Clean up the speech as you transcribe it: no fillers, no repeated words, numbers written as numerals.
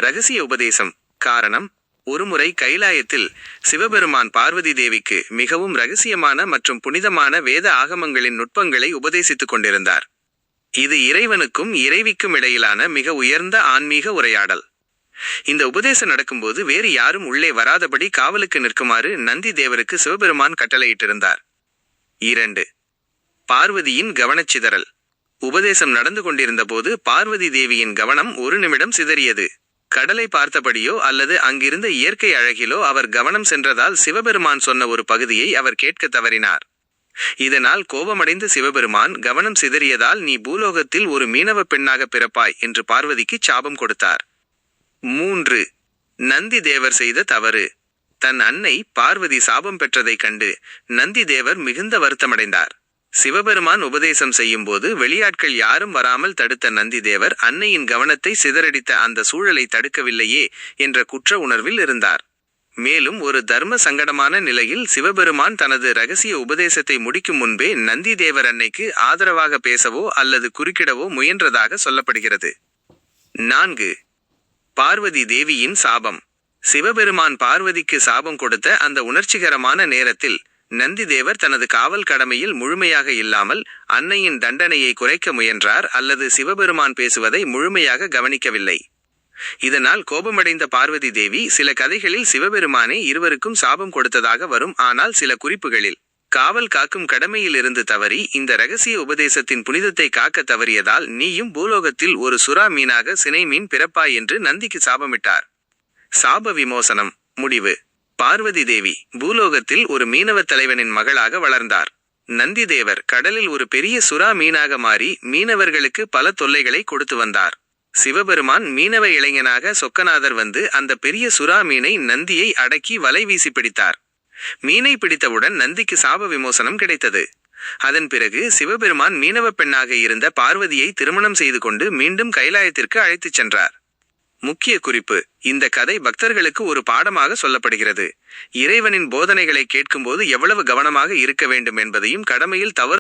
ரகசிய உபதேசம். காரணம்: ஒருமுறை கைலாயத்தில் சிவபெருமான் பார்வதி தேவிக்கு மிகவும் இரகசியமான மற்றும் புனிதமான வேத ஆகமங்களின் நுட்பங்களை உபதேசித்துக் கொண்டிருந்தார். இது இறைவனுக்கும் இறைவிக்கும் இடையிலான மிக உயர்ந்த ஆன்மீக உரையாடல். இந்த உபதேசம் நடக்கும்போது வேறு யாரும் உள்ளே வராதபடி காவலுக்கு நிற்குமாறு நந்தி தேவருக்கு சிவபெருமான் கட்டளையிட்டிருந்தார். 2. பார்வதியின் கவனச்சிதறல். உபதேசம் நடந்து கொண்டிருந்த போது பார்வதி தேவியின் கவனம் ஒரு நிமிடம் சிதறியது. கடலை பார்த்தபடியோ அல்லது அங்கிருந்த இயற்கை அழகிலோ அவர் கவனம் சென்றதால் சிவபெருமான் சொன்ன ஒரு பகுதியை அவர் கேட்க தவறினார். இதனால் கோபமடைந்த சிவபெருமான், கவனம் சிதறியதால் நீ பூலோகத்தில் ஒரு மீனவ பெண்ணாக பிறப்பாய் என்று பார்வதிக்கு சாபம் கொடுத்தார். 3. நந்தி தேவர் செய்த தவறு. தன் அன்னை பார்வதி சாபம் பெற்றதைக் கண்டு நந்தி தேவர் மிகுந்த வருத்தமடைந்தார். சிவபெருமான் உபதேசம் செய்யும் போது வெளியாட்கள் யாரும் வராமல் தடுத்த நந்தி தேவர் அன்னையின் கவனத்தை சிதறடித்த அந்த சூழலை தடுக்கவில்லையே என்ற குற்ற உணர்வில் இருந்தார். மேலும் ஒரு தர்ம சங்கடமான நிலையில் சிவபெருமான் தனது இரகசிய உபதேசத்தை முடிக்கும் முன்பே நந்தி தேவர் அன்னைக்கு ஆதரவாக பேசவோ அல்லது குறுக்கிடவோ முயன்றதாக சொல்லப்படுகிறது. 4. பார்வதி தேவியின் சாபம். சிவபெருமான் பார்வதிக்கு சாபம் கொடுத்த அந்த உணர்ச்சிகரமான நேரத்தில் நந்தி தேவர் தனது காவல் கடமையில் முழுமையாக இல்லாமல் அன்னையின் தண்டனையை குறைக்க முயன்றார் அல்லது சிவபெருமான் பேசுவதை முழுமையாக கவனிக்கவில்லை. இதனால் கோபமடைந்த பார்வதி தேவி சில கதைகளில் சிவபெருமானே இருவருக்கும் சாபம் கொடுத்ததாக வரும். ஆனால் சில குறிப்புகளில் காவல் காக்கும் கடமையில் இருந்து தவறி இந்த இரகசிய உபதேசத்தின் புனிதத்தை காக்க தவறியதால் நீயும் பூலோகத்தில் ஒரு சுறா மீனாக சினை மீன் பிறப்பாய் என்று நந்திக்கு சாபமிட்டார். சாப விமோசனம். முடிவு: பார்வதி தேவி பூலோகத்தில் ஒரு மீனவ தலைவனின் மகளாக வளர்ந்தார். நந்தி தேவர் கடலில் ஒரு பெரிய சுறா மீனாக மாறி மீனவர்களுக்கு பல தொல்லைகளை கொடுத்து வந்தார். சிவபெருமான் மீனவ இளைஞனாக சொக்கநாதர் வந்து அந்த பெரிய சுறா மீனை நந்தியை அடக்கி வலை வீசி பிடித்தார். மீனை பிடித்தவுடன் நந்திக்கு சாப விமோசனம் கிடைத்தது. அதன் பிறகு சிவபெருமான் மீனவ பெண்ணாக இருந்த பார்வதியை திருமணம் செய்து கொண்டு மீண்டும் கைலாயத்திற்கு அழைத்துச் சென்றார். முக்கிய குறிப்பு: இந்த கதை பக்தர்களுக்கு ஒரு பாடமாக சொல்லப்படுகிறது. இறைவனின் போதனைகளை கேட்கும்போது எவ்வளவு கவனமாக இருக்க வேண்டும் என்பதையும் கடமையில் தவறு